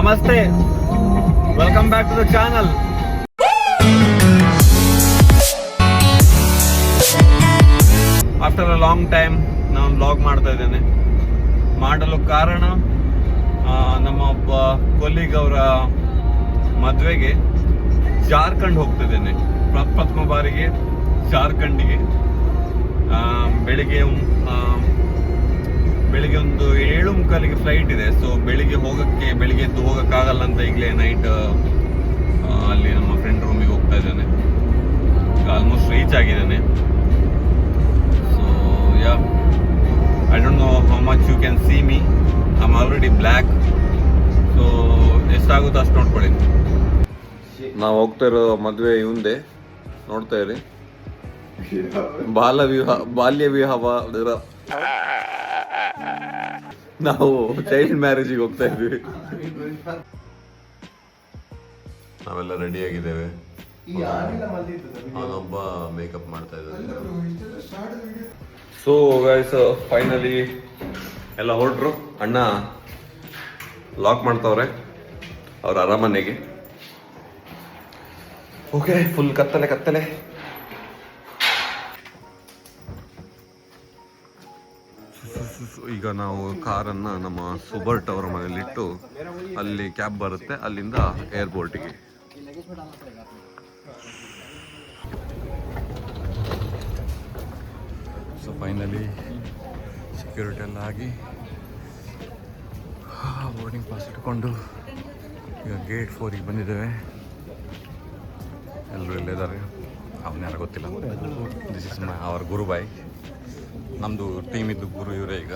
ನಮಸ್ತೆ, welcome back to the channel. After a long time ನಾನು vlog ಮಾಡ್ತಾ ಇದ್ದೇನೆ. ಮಾಡಲು ಕಾರಣ ನಮ್ಮ ಒಬ್ಬ ಕೊಲೀಗ್ ಅವರ ಮದುವೆಗೆ ಜಾರ್ಖಂಡ್ ಹೋಗ್ತಿದ್ದೇನೆ. ಪ್ರಥಮ ಬಾರಿಗೆ ಜಾರ್ಖಂಡಿಗೆ ಬೆಳಿಗ್ಗೆ ಒಂದು 7:45 ಫ್ಲೈಟ್ ಇದೆ. ಸೊ ಬೆಳಿಗ್ಗೆ ಎದ್ದು ಹೋಗಕ್ಕಾಗಲ್ಲ ಅಂತ ಈಗಲೇ ನೈಟ್ ಅಲ್ಲಿ ನಮ್ಮ ಫ್ರೆಂಡ್ ರೂಮಿಗೆ ಹೋಗ್ತಾ ಇದ್ದೇನೆ. ಆಲ್ಮೋಸ್ಟ್ ರೀಚ್ ಆಗಿದ್ದೇನೆ. So yeah, I don't know how much you can see me. I am already black. So ಎಷ್ಟಾಗುತ್ತೋ ಅಷ್ಟು ನೋಡ್ಕೊಳ್ಳಿ. ನಾವು ಹೋಗ್ತಾ ಇರೋ ಮದುವೆ ಇವಂದೆ, ನೋಡ್ತಾ ಇರಿ. ಬಾಲ್ಯ ವಿವಾಹ. ನಾವು ಚೈಲ್ಡ್ ಮ್ಯಾರೇಜಿಗೆ ಹೋಗ್ತಾ ಇದ್ವಿ. ನಾವೆಲ್ಲ ರೆಡಿ ಆಗಿದ್ದೇವೆ. ಅವನೊಬ್ಬ ಮೇಕಪ್ ಮಾಡ್ತಾ ಇದ್ದಾನೆ. ಸೊ ಗೈಸ್, ಫೈನಲಿ ಎಲ್ಲ ಹೊರಟ್ರು. ಅಣ್ಣ ಲಾಕ್ ಮಾಡ್ತವ್ರೆ ಅವ್ರ ಅರಮನೆಗೆ. ಓಕೆ, ಫುಲ್ ಕತ್ತಲೆ. ಈಗ ನಾವು ಕಾರನ್ನು ನಮ್ಮ ಸುಬರ್ಟ್ ಅವರ ಮನೆಯಲ್ಲಿಟ್ಟು ಅಲ್ಲಿ ಕ್ಯಾಬ್ ಬರುತ್ತೆ, ಅಲ್ಲಿಂದ ಏರ್ಪೋರ್ಟಿಗೆ. ಸೊ ಫೈನಲಿ ಸೆಕ್ಯೂರಿಟಿ ಎಲ್ಲ ಆಗಿ ಬೋರ್ಡಿಂಗ್ ಪಾಸ್ ಇಟ್ಕೊಂಡು ಈಗ ಗೇಟ್ 4ಗೆ ಬಂದಿದ್ದೇವೆ. ಎಲ್ಲರೂ ಇಲ್ಲಿದ್ದಾರೆ. ಅವನ್ಯಾರು ಗೊತ್ತಿಲ್ಲ. ದಿಸ್ ಇಸ್ ಅವರ್ ಗುರುಬಾಯ್. ನಮ್ಮದು ಟೀಮ್ ಇದ್ದು ಗುರು ಇವರೇ. ಈಗ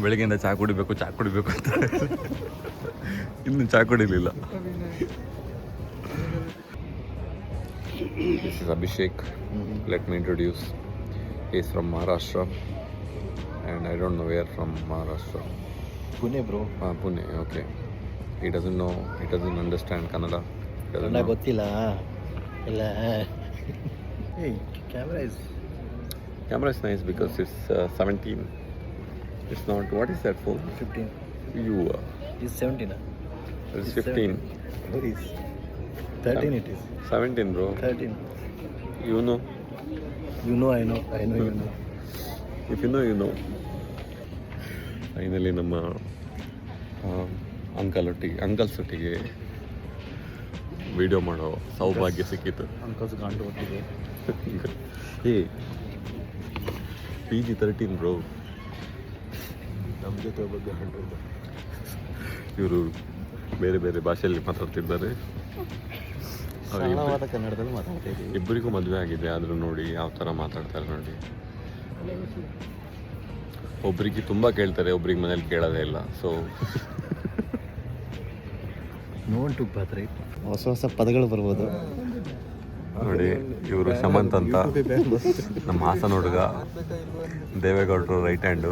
ಬೆಳಗ್ಗೆಯಿಂದ ಚಹಾ ಕುಡಿಬೇಕು ಅಂತ ಇನ್ನು ಚಹಾ ಕುಡಿಲಿಲ್ಲ. This is Abhishek. Let me introduce. He is from Maharashtra and I don't know where from Maharashtra. Pune, bro. Pune, okay. He doesn't understand Kannada. Kannada gottilla. Illa. Hey, camera is nice because it's 17. It's not. What is that phone? 15. You. It's 17. It's 15. What is? 13 it is. 17, bro. 13. You know. You know, I know. You know. If you know, you know. Finally, ನಮ್ಮ uncles ಒಟ್ಟಿಗೆ video ಮಾಡೋ ಸೌಭಾಗ್ಯ ಸಿಕ್ಕಿತ್ತು. Uncles ಗಂಟು ಒಟ್ಟಿಗೆ. ಹೇ, PG-13 bro. ನಮ್ಮ ಜೊತೆ ಒಬ್ಬ ಗಂಟು. ಇವರು ಬೇರೆ ಬೇರೆ ಭಾಷೆಯಲ್ಲಿ ಮಾತಾಡ್ತಿದ್ದಾರೆ. ಕನ್ನಡದಲ್ಲಿ ಮಾತಾಡ್ತಾ ಇದ್ದೀವಿ. ಇಬ್ಬರಿಗೂ ಮದುವೆ ಆಗಿದೆ, ಆದರೂ ನೋಡಿ ಯಾವ ಥರ ಮಾತಾಡ್ತಾರೆ ನೋಡಿ. ಒಬ್ರಿಗೆ ತುಂಬ ಕೇಳ್ತಾರೆ, ಒಬ್ರಿಗೆ ಮನೇಲಿ ಕೇಳೋದೇ ಇಲ್ಲ. ಸೊ ನೋಂಟು ಪಾತ್ರೆ ಹೊಸ ಪದಗಳು ಬರ್ಬೋದು ನೋಡಿ. ಇವರು ಶಮಂತ್ ಅಂತ, ನಮ್ಮ ಹಾಸನ ಹುಡುಗ, ದೇವೇಗೌಡರು ರೈಟ್ ಹ್ಯಾಂಡು.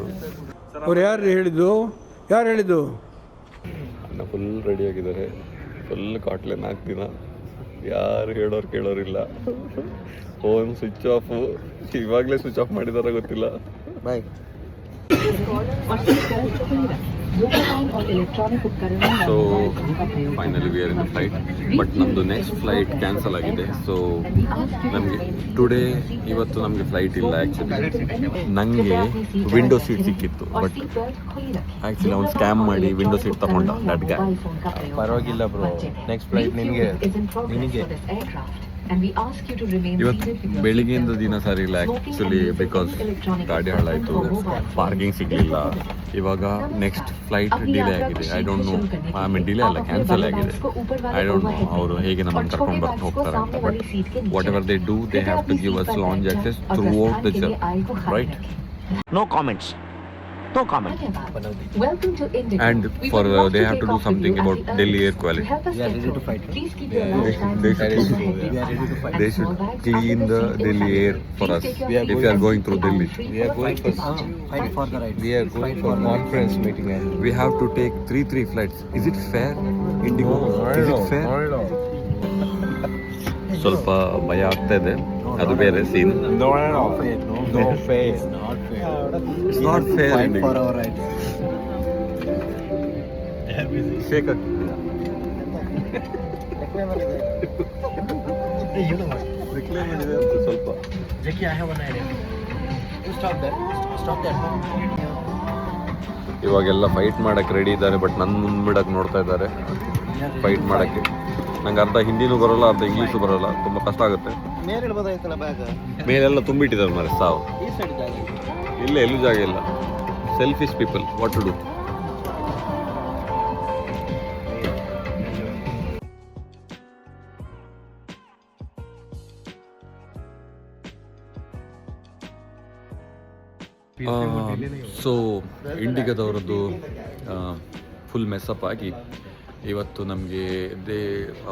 ಅವ್ರು ಯಾರು ಹೇಳಿದ್ದು? ಅಣ್ಣ ಫುಲ್ ರೆಡಿ ಆಗಿದ್ದಾರೆ. ಫುಲ್ ಕಾಟ್ಲೆ 4 ದಿನ. ಯಾರು ಹೇಳೋರು ಕೇಳೋರಿಲ್ಲ. Phone switch off. ಇವಾಗಲೇ ಸ್ವಿಚ್ ಆಫ್ ಮಾಡಿದಾರ ಗೊತ್ತಿಲ್ಲ. Bye. So finally we are in the flight. But ನಮ್ಮದು ನೆಕ್ಸ್ಟ್ ಫ್ಲೈಟ್ ಕ್ಯಾನ್ಸಲ್ ಆಗಿದೆ. ಸೊ ನಮಗೆ ಇವತ್ತು ನಮಗೆ ಫ್ಲೈಟ್ ಇಲ್ಲ. ಆ್ಯಕ್ಚುಲಿ ನನಗೆ ವಿಂಡೋ ಸೀಟ್ ಸಿಕ್ಕಿತ್ತು, ಬಟ್ ಆ್ಯಕ್ಚುಲಿ ಅವ್ನು ಸ್ಕ್ಯಾಮ್ ಮಾಡಿ ವಿಂಡೋ ಸೀಟ್ ತಗೊಂಡ. That guy. ಪರವಾಗಿಲ್ಲ ಬ್ರೋ, ನೆಕ್ಸ್ಟ್ ಫ್ಲೈಟ್ ನಿನಗೆ. ಇವತ್ತು ಬೆಳಿಗ್ಗೆಯಿಂದ ದಿನ ಸರಿ ಇಲ್ಲ ಆ್ಯಕ್ಚುಲಿ, ಬಿಕಾಸ್ ಗಾಡಿ ಹಾಳಾಯಿತು, ಪಾರ್ಕಿಂಗ್ ಸಿಗಲಿಲ್ಲ. ಇವಾಗ ನೆಕ್ಸ್ಟ್ ಫ್ಲೈಟ್ ಡಿಲೇ ಆಗಿದೆ. ಐ ಡೋಂಟ್ ನೋ, ಡಿಲೇ ಅಲ್ಲ, ಕ್ಯಾನ್ಸಲ್ ಆಗಿದೆ. ಐ ಡೋಂಟ್ ನೋ ಅವರು ಹೇಗೆ ನಮ್ಮನ್ನು ಕರ್ಕೊಂಡು ಹೋಗ್ತಾರೆ ಅಂತ. But whatever they do, they have to give us lounge access throughout the journey, right? No comments. And for they have to do something about Delhi air quality. We are ready to fight. They should clean the Delhi air for us if we are going through Delhi. We are going for the right. We are going for conference meeting. We have to take 3 flights. Is it fair? Indigo, is it fair? ಸ್ವಲ್ಪ ಭಯ ಆಗ್ತಾ ಇದೆ, ಅದು ಬೇರೆ scene. No fair. It's not fair fight ending. for our right. Shake ಸ್ವಲ್ಪ Jackie, I have one idea. You stop that. Stop that. ಇವಾಗೆಲ್ಲ fight ಮಾಡಕ್ಕೆ ready ಇದ್ದಾರೆ, ಬಟ್ ನನ್ನ ಮುಂದ್ಬಿಡಕ್ಕೆ ನೋಡ್ತಾ ಇದ್ದಾರೆ ಫೈಟ್ ಮಾಡಕ್ಕೆ. ನಂಗೆ ಅರ್ಧ ಹಿಂದಿನೂ ಬರೋಲ್ಲ, ಅರ್ಧ ಇಂಗ್ಲೀಷು ಬರೋಲ್ಲ, ತುಂಬ ಕಷ್ಟ ಆಗುತ್ತೆ. ಮೇಲೆ ಇಡ್ಬೋದಾಯ್ತಲ್ಲ ಬ್ಯಾಗ್. ಮೇಲೆಲ್ಲ ತುಂಬಿಟ್ಟಿದ್ದಾರೆ ಮಾರೆ ಸಾವು. ಈ ಸೈಡ್ ಜಾಗ ಇದೆ. ಇಲ್ಲ, ಎಲ್ಲೂ ಜಾಗ ಇಲ್ಲ. Selfish people, what to do. So ಇಂಡಿಗಾದವ್ರದ್ದು ಫುಲ್ ಮೆಸ್ಸಪ್ ಆಗಿ ಇವತ್ತು ನಮಗೆ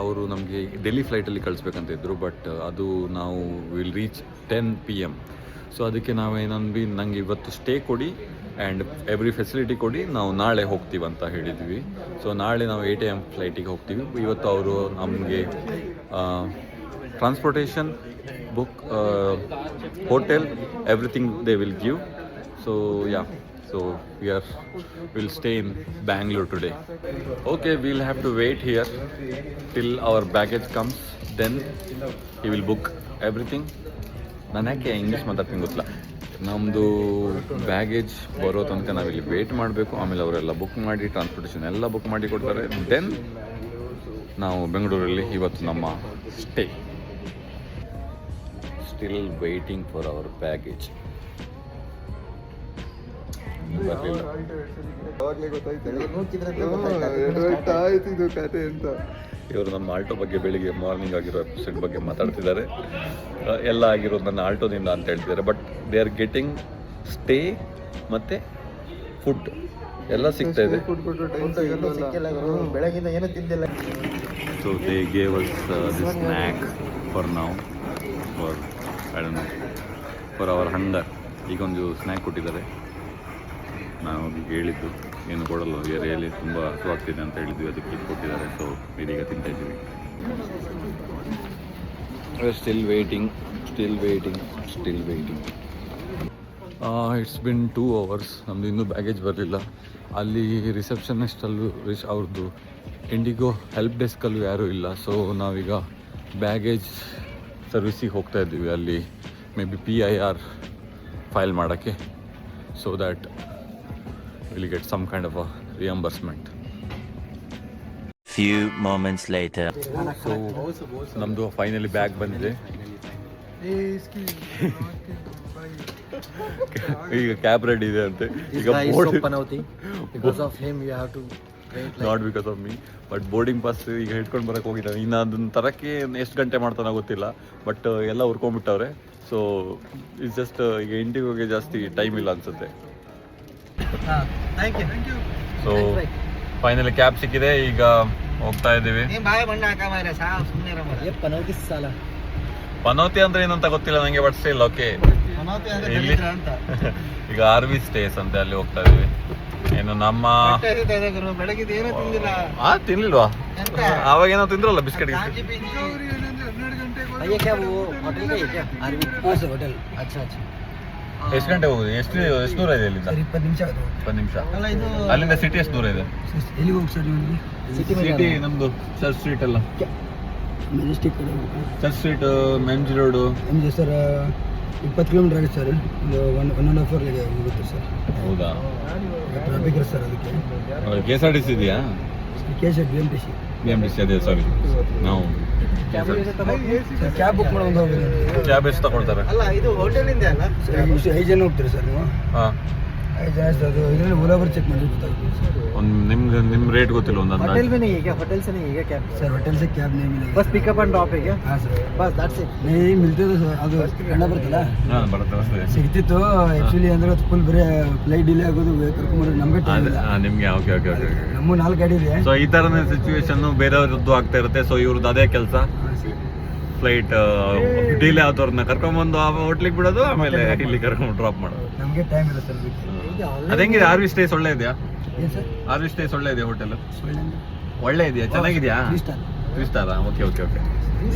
ಅವರು ನಮಗೆ ಡೆಲ್ಲಿ ಫ್ಲೈಟಲ್ಲಿ ಕಳಿಸ್ಬೇಕಂತ ಇದ್ದರು, ಬಟ್ ಅದು ನಾವು ವಿಲ್ ರೀಚ್ 10 PM. ಸೊ ಅದಕ್ಕೆ ನಾವೇನಂದ್ವಿ, ನಂಗೆ ಇವತ್ತು ಸ್ಟೇ ಕೊಡಿ ಆ್ಯಂಡ್ ಎವ್ರಿ ಫೆಸಿಲಿಟಿ ಕೊಡಿ, ನಾವು ನಾಳೆ ಹೋಗ್ತೀವಿ ಅಂತ ಹೇಳಿದ್ವಿ. ಸೊ ನಾಳೆ ನಾವು 8 AM ಫ್ಲೈಟಿಗೆ ಹೋಗ್ತೀವಿ. ಇವತ್ತು ಅವರು ನಮಗೆ transportation, book, hotel, everything they will give. So yeah, so we'll stay in Bangalore today. Okay, we'll have to wait here till our baggage comes, then he will book everything. ನಾನು ಯಾಕೆ English ಮಾತಾಡ್ತೀನಿ ಗೊತ್ತಿಲ್ಲ. ನಮ್ಮದು baggage ಬರೋ ತನಕ ನಾವಿಲ್ಲಿ wait ಮಾಡಬೇಕು. ಆಮೇಲೆ ಅವರೆಲ್ಲ ಬುಕ್ ಮಾಡಿ, ಟ್ರಾನ್ಸ್ಪೋರ್ಟೇಷನ್ ಎಲ್ಲ ಬುಕ್ ಮಾಡಿ ಕೊಡ್ತಾರೆ. ದೆನ್ ನಾವು ಬೆಂಗಳೂರಲ್ಲಿ ಇವತ್ತು ನಮ್ಮ stay. Still waiting for our baggage. ಬರಲಿಲ್ಲ. ಇವರು ನಮ್ಮ ಆಲ್ಟೋ ಬಗ್ಗೆ ಬೆಳಿಗ್ಗೆ ಮಾರ್ನಿಂಗ್ ಆಗಿರೋ ಎಪಿಸೋಡ್ ಬಗ್ಗೆ ಮಾತಾಡ್ತಿದ್ದಾರೆ. ಎಲ್ಲ ಆಗಿರೋದು ನನ್ನ ಆಲ್ಟೋದಿಂದ ಅಂತ ಹೇಳ್ತಿದ್ದಾರೆ. But they are getting stay ಮತ್ತು ಫುಡ್ ಎಲ್ಲ ಸಿಗ್ತಾ ಇದೆ. ಬೆಳಗಿಂದ ಏನೂ ತಿಂದಿಲ್ಲ. So they gave us this snack for now, for I don't know, for our hunger. ಈಗೊಂದು ಸ್ನ್ಯಾಕ್ ಕೊಟ್ಟಿದ್ದಾರೆ. ನಾವು ಈಗ ಹೇಳಿದ್ದು ಏನು ಕೊಡಲ್ಲ, ಏರಿಯಲ್ಲಿ ತುಂಬ ಹಸುವಾಗ್ತಿದೆ ಅಂತ ಹೇಳಿದ್ವಿ, ಅದಕ್ಕೆ ಇದು ಕೊಟ್ಟಿದ್ದಾರೆ. ಸೊ ಇದೀಗ ತಿಂತಾ ಇದ್ದೀವಿ. Still waiting. It's been 2 hours. ನಮ್ಮದು ಇನ್ನೂ ಬ್ಯಾಗೇಜ್ ಬರಲಿಲ್ಲ. ಅಲ್ಲಿ ರಿಸೆಪ್ಷನಿಸ್ಟಲ್ಲೂ ಅವ್ರದ್ದು ಇಂಡಿಗೋ ಹೆಲ್ಪ್ ಡೆಸ್ಕಲ್ಲೂ ಯಾರೂ ಇಲ್ಲ. ಸೊ ನಾವೀಗ ಬ್ಯಾಗೇಜ್ ಸರ್ವಿಸಿಗೆ ಹೋಗ್ತಾ ಇದ್ದೀವಿ. ಅಲ್ಲಿ ಮೇ ಬಿ PIR ಫೈಲ್ ಮಾಡೋಕ್ಕೆ, so that we'll get some kind of a reimbursement. Few moments later. So ನಮ್ಮದು ಫೈನಲಿ ಬ್ಯಾಗ್ ಬಂದಿದೆ. ಈಗ ಕ್ಯಾಬ್ ರೆಡಿ ಇದೆ ಅಂತೆ. ಈಗ because of him you have to wait. Not because of me, but boarding pass ಈಗ ಹಿಡ್ಕೊಂಡು ಬರೋಕ್ಕೆ ಹೋಗಿದ್ದಾನೆ. ಇನ್ನು ಅದನ್ನ ತರಕ್ಕೆ ಎಷ್ಟು ಗಂಟೆ ಮಾಡ್ತಾನೋ ಗೊತ್ತಿಲ್ಲ, ಬಟ್ ಎಲ್ಲ ಹುರ್ಕೊಂಡ್ಬಿಟ್ಟವ್ರೆ. ಸೊ ಇಟ್ಸ್ ಜಸ್ಟ್ ಈಗ ಇಂಡಿಗೋಗೆ ಜಾಸ್ತಿ ಟೈಮ್ ಇಲ್ಲ ಅನ್ಸುತ್ತೆ. ಸೊ ಫೈನಲಿ ಕ್ಯಾಬ್ ಸಿಕ್ಕಿದೆ, ಈಗ ಹೋಗ್ತಾ ಇದ್ದೀವಿ. ಪನೋತಿ ಅಂದ್ರೆ ಏನಂತ ಗೊತ್ತಿಲ್ಲ ನನಗೆ, ಬಟ್ ಸ್ಟಿಲ್ ಓಕೆ. ಇಲ್ಲಿ ಈಗ RV ಸ್ಟೇಸ್ ಅಂತ ಅಲ್ಲಿ ಹೋಗ್ತಾ ಇದೀವಿ. ಏನು ನಮ್ಮ ತಿನ್ಲಿಲ್ವಾ? ಅವಾಗ ಏನೋ ತಿಂದ್ರಲ್ಲ ಬಿಸ್ಕೆಟ್. ಎಷ್ಟು ಗಂಟೆ ಹೋಗುದು? ಎಷ್ಟು ದೂರ ಇದೆ ಇಲ್ಲಿಂದ? 20 ನಿಮಿಷ. ಅಲ್ಲಿಂದ ಸಿಟಿ ಎಷ್ಟು ದೂರ ಇದೆ? ಸಿಟಿ ನಮ್ದು ಚರ್ಚ್ ಸ್ಟ್ರೀಟ್ ಎಲ್ಲ, church street, MG road sir 20 kilometre ಆಗುತ್ತೆ ಸರ್. ಒಂದು 1.5 hour ಹೋಗುತ್ತೆ ಸರ್. ಹೌದಾ? ಟ್ರಾಫಿಕ್ ಇದೆ ಸರ್. ಅದಕ್ಕೆ KSRTC ಇದೆಯಾ? BMTC ಅದೇ. ಸಾರಿ, ನಾವು ಕ್ಯಾಬ್ ಬುಕ್ ಮಾಡೋದು. ಕ್ಯಾಬ್ ಎಷ್ಟು ತಗೊಳ್ತಾರೆ? ಅಲ್ಲ, ಇದು ಹೋಟೆಲಿಂದ ಅಲ್ಲ. 5 ಜನ ಹೋಗ್ತೀರಿ ಸರ್ ನೀವು? ಹಾಂ, 5 ಜನ. ಅದು ಇದರಲ್ಲಿ ಓಲಾಬರ್ ಚೆಕ್ ಮಾಡಿ ಗೊತ್ತಾಗುತ್ತೆ ಸರ್. ಒಂದು ನಿಮ್ಮ ರೇಟ್ ಗೊತ್ತಿಲ್ಲ ಒಂದು ಅಂದಾಜು? होटल में नहीं है क्या? होटल से नहीं है क्या कैब? सर होटल से कैब नहीं मिलेगी. बस पिकअप एंड ड्रॉप है क्या? हाँ सर, बस दैट्स इट. नहीं मिलते तो सर ಅದು ಹಣ ಬರ್ತಲ್ಲ. ಹಾಂ, ಬರುತ್ತೆ. ಸಿಗ್ತಿತ್ತು ಆ್ಯಕ್ಚುಲಿ. ಅಂದ್ರೆ ಫುಲ್ ಬರೀ ಫ್ಲೈಟ್ ಡಿಲೇ ಆಗೋದು, ಕರ್ಕೊಂಬರೋದು ನಮಗೆ ಟೈಮ್ ಇಲ್ಲ. ನಿಮಗೆ ಓಕೆ. ನಮ್ಮ 4 ಗಾಡಿ ಇದೆ. ಸೊ ಈ ಥರನೇ ಸಿಚುವೇಶನ್ ಬೇರೆಯವ್ರದ್ದು ಆಗ್ತಾ ಇರುತ್ತೆ. ಸೊ ಇವ್ರದ್ದು ಅದೇ ಕೆಲಸ, ಫ್ಲೈಟ್ ಡಿಲೇ ಆದವ್ರನ್ನ ಕರ್ಕೊಂಬಂದು ಹೋಟ್ಲಿಗೆ ಬಿಡೋದು, ಆಮೇಲೆ ಇಲ್ಲಿ ಕರ್ಕೊಂಡು ಡ್ರಾಪ್ ಮಾಡೋದು. ನಮಗೆ ಟೈಮ್ ಇಲ್ಲ ಸರ್. ಅದಂಗಿದೆ? RV ಸ್ಟೇಸ್ ಒಳ್ಳೆ ಇದೆಯಾ? ಏನು ಸರ್? RV ಸ್ಟೇಸ್ ಒಳ್ಳೆ ಇದೆಯಾ? ಹೋಟೆಲ್ ಒಳ್ಳೆ ಇದೆಯಾ? ಚೆನ್ನಾಗಿದೆಯಾ? 3 ಸ್ಟಾರ್. 3 ಸ್ಟಾರಾ? ಓಕೆ.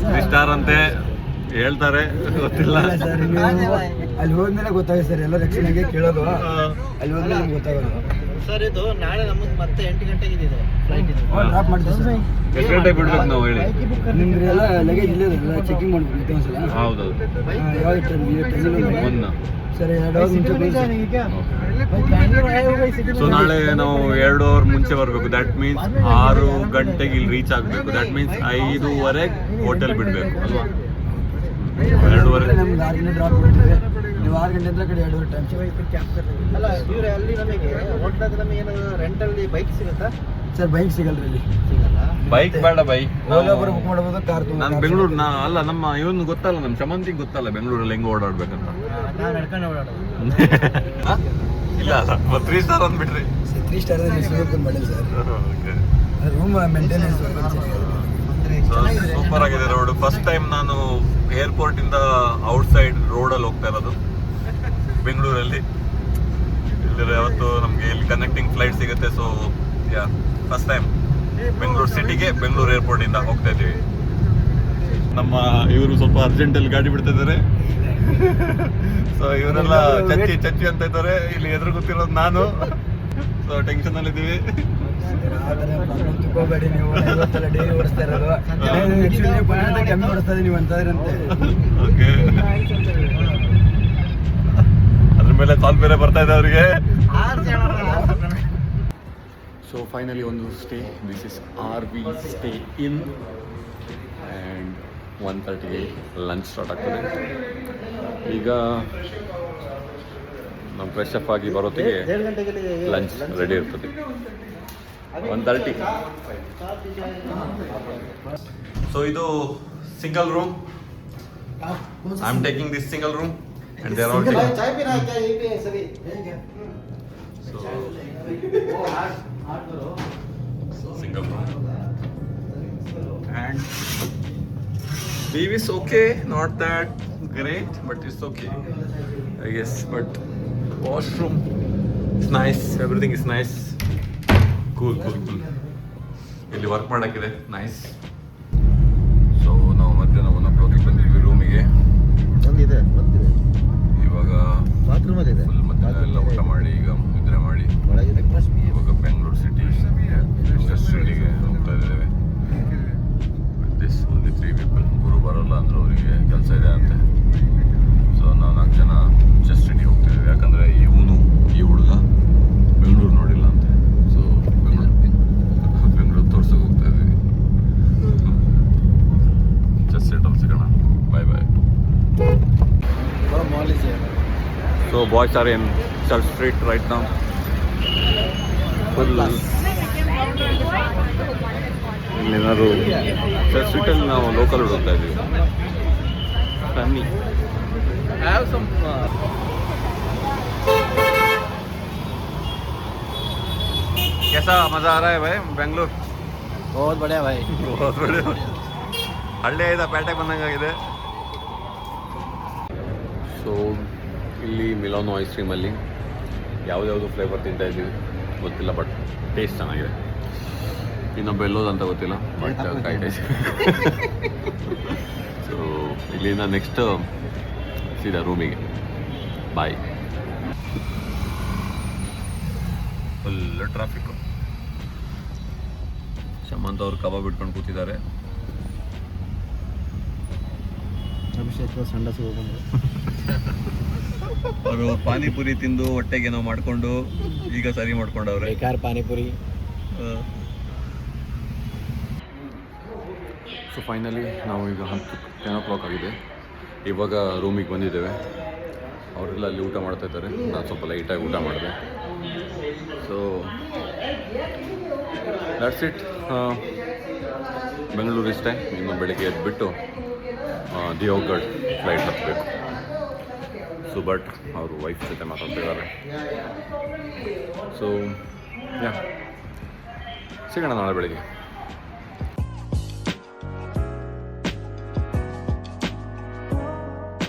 3 ಸ್ಟಾರ್ ಅಂತೆ. ಹೇಳ್ತಾರೆ ಗೊತ್ತಿಲ್ಲ. ಇಲ್ಲ ಸರ್, ನೀವು ಅಲ್ಲಿ ಹೋದ್ಮೇಲೆ ಗೊತ್ತಾಗುತ್ತೆ ಸರ್, ಎಲ್ಲ ರಕ್ಷಣೆಗೆ ಕೇಳೋದು ಅಲ್ಲಿ ಹೋದ್ಮೇಲೆ ನಮ್ಗೆ ಗೊತ್ತಾಗೋದು. ಸರ್ ಇದು ನಾಳೆ ನಮಗೆ ಮತ್ತೆ 8 ಗಂಟೆಗೆ ಇದೆ ಫ್ಲೈಟ್ ಇದು. ಡ್ರಾಪ್ ಮಾಡ್ತೀವಿ ಸರ್. ಎಷ್ಟು ಗಂಟೆಗೆ ಬಿಡ್ಬೇಕು ನಾವು ಹೇಳಿ? ನಿಮ್ದು ಎಲ್ಲ ಲಗೇಜ್ ಇಲ್ಲೇ ಎಲ್ಲ ಚೆಕಿಂಗ್ ಮಾಡ್ಬೇಕು ಒಂದ್ಸಲ. ಹೌದೌದು. ಯಾವಾಗ ಟ್ರೈನ್ ಒಂದು ಸರ್ 2 ಅವರ್ ಮುಂಚೆ ಬನ್ನಿ ಸರ್. ಸೊ ನಾಳೆ ನಾವು 2 ಅವರ್ ಮುಂಚೆ ಬರಬೇಕು. ದಟ್ ಮೀನ್ಸ್ 6 ಗಂಟೆಗೆ ಇಲ್ಲಿ ರೀಚ್ ಆಗಬೇಕು. ದಟ್ ಮೀನ್ಸ್ 5:30 ಹೋಟೆಲ್ ಬಿಡಬೇಕು ಅಲ್ವಾ? 2:30. ನಮ್ಗೆ 6 ಗಂಟೆ ಡ್ರಾಪ್ ಮಾಡ್ತೀವಿ. ನೀವು 6 ಗಂಟೆ ಅಂದ್ರೆ ಕಡೆ 2 ಟೈಮ್ ಅಲ್ಲ ಇವ್ರೆ ಅಲ್ಲಿ ನಮಗೆ ಹೋಟ್ಲಾಗ ನಮಗೆ ಏನು ರೆಂಟಲ್ಲಿ ಬೈಕ್ ಸಿಗುತ್ತಾ? ಸರ್ ಬೈಕ್ ಸಿಗಲ್ರಿ ಇಲ್ಲಿ. ಸಿಗಲ್ಲ. ಬೈಕ್ ಬೇಡ ಬೈ. ಓಲಾ ಬುಕ್ ಮಾಡ್ಬೋದು, ಕಾರ್ ನಾನು ಬೆಂಗಳೂರು ಅಲ್ಲ ನಮ್ಮ ಇವನು ಗೊತ್ತಲ್ಲ, ನಮ್ಮ ಶಮಂತಿಗೆ ಗೊತ್ತಲ್ಲ ಬೆಂಗಳೂರಲ್ಲಿ ಹೆಂಗ್ ಓಡಾಡ್ಬೇಕಂತ. ನಾವು ನಡ್ಕೊಂಡು ಓಡಾಡೋದು. ಇಲ್ಲ ಅಲ್ಲ 3 ಸ್ಟಾರ್ ಅಂದ್ಬಿಟ್ರಿ. 3 ಸ್ಟಾರ್ ಮಾಡಿಲ್ಲ ಸರ್. ರೂಮ್ ಮೇಂಟೆನೆನ್ಸ್ ಸೂಪರ್ ಆಗಿದೆ ರೋಡ್. ಫಸ್ಟ್ ಟೈಮ್ ನಾನು ಏರ್ಪೋರ್ಟ್ ಇಂದ ಔಟ್ಸೈಡ್ ರೋಡಲ್ಲಿ ಹೋಗ್ತಾ ಇರೋದು ಬೆಂಗಳೂರಲ್ಲಿ. ಇಲ್ಲದ್ರೆ ಯಾವತ್ತು ನಮಗೆ ಇಲ್ಲಿ ಕನೆಕ್ಟಿಂಗ್ ಫ್ಲೈಟ್ ಸಿಗುತ್ತೆ. So yeah first time Bengaluru ಸಿಟಿಗೆ ಬೆಂಗಳೂರು ಏರ್ಪೋರ್ಟ್ ಇಂದ ಹೋಗ್ತಾ ಇದ್ದೀವಿ. ನಮ್ಮ ಇವರು ಸ್ವಲ್ಪ ಅರ್ಜೆಂಟಲ್ಲಿ ಗಾಡಿ ಬಿಡ್ತಾ ಇದ್ದಾರೆ. ಸೊ ಇವರೆಲ್ಲ ಚಚ್ಚಿ ಅಂತ ಇದ್ದಾರೆ. ಇಲ್ಲಿ ಎದುರು ಗೊತ್ತಿರೋದು ನಾನು. ಸೊ ಟೆನ್ಷನ್ ಅಲ್ಲಿ ಇದ್ದೀವಿ. ತಿಳ್ಕೋಬೇಡಿ, ನೀವು ಡೈಲಿ ಓಡಿಸ್ತಾ ಇರೋದು. ಕಮ್ಮಿ ಓಡಿಸ್ತಾ ನೀವು ಅಂತಂತೆ. ಓಕೆ, ಅದ್ರ ಮೇಲೆ ಕಾಲ್ ಬೇರೆ ಬರ್ತಾ ಇದೆ ಅವರಿಗೆ. ಸೊ ಫೈನಲಿ ಒಂದು stay. This is RV stay in and 1:30ಗೆ ಲಂಚ್ ಸ್ಟಾರ್ಟ್ ಆಗ್ತದೆ. ಈಗ ನಾವು ಫ್ರೆಶ್ ಅಪ್ ಆಗಿ ಬರೋತ್ತಿಗೆ ಲಂಚ್ ರೆಡಿ ಇರ್ತದೆ. 1:30. ಸೊ ಇದು single room. I am taking this single room and they are all single room and TV is okay, not that great but it's okay I guess. But washroom is nice, everything is nice, cool. ಇಲ್ಲಿ work ಮಾಡಕ್ಕಿದೆ, nice. So ನಾವು ಮಧ್ಯಾಹ್ನ 1 o'clock ಬಂದಿದ್ವಿ ರೂಮಿಗೆ. ಒಂದಿದೆ ಇವಾಗ bathroom ಅಲ್ಲಿ ಇದೆ. Full ಮಧ್ಯಾಹ್ನ ಎಲ್ಲ ಊಟ ಮಾಡಿ ಈಗ ನಿದ್ರೆ ಮಾಡಿ ಒಳಗಿದೆ ಇವಾಗ ಬೆಂಗಳೂರು ಸಿಟಿ ಇಂಡಸ್ಟ್ರಿಯಲ್ಗೆ ಹೋಗ್ತಾ ಇದ್ದೇವೆ. This only 3 people. ಗುರು ಬರೋಲ್ಲ ಅಂದ್ರೆ ಅವರಿಗೆ ಕೆಲಸ ಇದೆ ಅಂತೆ. ಸೊ ನಾವು 4 ಜನ ಜಸ್ಟ್ ಸಿಟಿ ಹೋಗ್ತಿದ್ದೀವಿ. ಯಾಕಂದರೆ ಇವನು ಈ ಹುಡುಗ ಬೆಂಗಳೂರು ನೋಡಿಲ್ಲ ಅಂತೆ. ಸೊ ಬೆಂಗಳೂರು ತೋರ್ಸೋಕೆ ಹೋಗ್ತಾ ಇದ್ದೀವಿ. ಜಸ್ಟ್ ಸೆಟಲ್ ಸಿಗೋಣ. Bye. So boys are in Church Street right now. Full ಇಲ್ಲೇನಾದ್ರು ಚರ್ಚ್ ಸ್ಟ್ರೀಟಲ್ಲಿ ನಾವು ಲೋಕಲ್ ಹುಡುಕ್ತಾ ಇದ್ದೀವಿ. ಬನ್ನಿ. कैसा मज़ा आ रहा है भाई बेंगलुरु? बहुत बढ़िया भाई. बहुत बढ़िया. ಹಳ್ಳಿ ಐದ ಪೇಟೆಗೆ ಬಂದಂಗಾಗಿದೆ. ಸೊ ಇಲ್ಲಿ ಮಿಲಾನೋ ಐಸ್ ಕ್ರೀಮಲ್ಲಿ ಯಾವುದ್ಯಾವುದು ಫ್ಲೇವರ್ ತಿಂತಾ ಇದ್ದೀವಿ ಗೊತ್ತಿಲ್ಲ, ಬಟ್ ಟೇಸ್ಟ್ ಚೆನ್ನಾಗಿದೆ. ಇನ್ನೊಬ್ಬ ಎಲ್ಲೋದು ಅಂತ ಗೊತ್ತಿಲ್ಲ, ಬಟ್ ಕಾಯ್ತಾ ಇದ್ದೀವಿ. ಸೊ ಇಲ್ಲಿಂದ ನೆಕ್ಸ್ಟ್ ಸೀದಾ ರೂಮಿಗೆ. ಬಾಯ್. Full traffic. ಶಮಂತ್ ಅವರು ಕಬಾಬ್ ಇಟ್ಕೊಂಡು ಕೂತಿದ್ದಾರೆ. ಅಭಿಷೇಕ್ ಸಂಡಸ್ ಹೋಗ್ಬಂದ್ರು. ಅವರು ಪಾನಿಪುರಿ ತಿಂದು ಹೊಟ್ಟೆಗೇನೋ ಮಾಡಿಕೊಂಡು ಈಗ ಸರಿ ಮಾಡ್ಕೊಂಡವ್ರೆ. ಬೇಕಾರ ಪಾನಿಪುರಿ. ಸೊ ಫೈನಲಿ ನಾವು ಈಗ 10 o'clock ಆಗಿದೆ. ಇವಾಗ ರೂಮಿಗೆ ಬಂದಿದ್ದೇವೆ. ಅವರೆಲ್ಲ ಅಲ್ಲಿ ಊಟ ಮಾಡ್ತಾ ಇದ್ದಾರೆ. ನಾನು ಸ್ವಲ್ಪ ಲೈಟಾಗಿ ಊಟ ಮಾಡಿದೆ. So that's it. ಬೆಂಗಳೂರು ಇಷ್ಟೇ. ಇನ್ನು ಬೆಳಗ್ಗೆ ಎದ್ಬಿಟ್ಟು ದಿಯೋಗಢ್ ಫ್ಲೈಟ್ ಹತ್ತಬೇಕು. ಸೊ ಬಟ್ ಅವರು ವೈಫ್ ಜೊತೆ ಮಾತಾಡ್ತಿದ್ದಾರೆ. ಸೊ ಯಾ ಸಿಗೋಣ ನಾಳೆ ಬೆಳಗ್ಗೆ.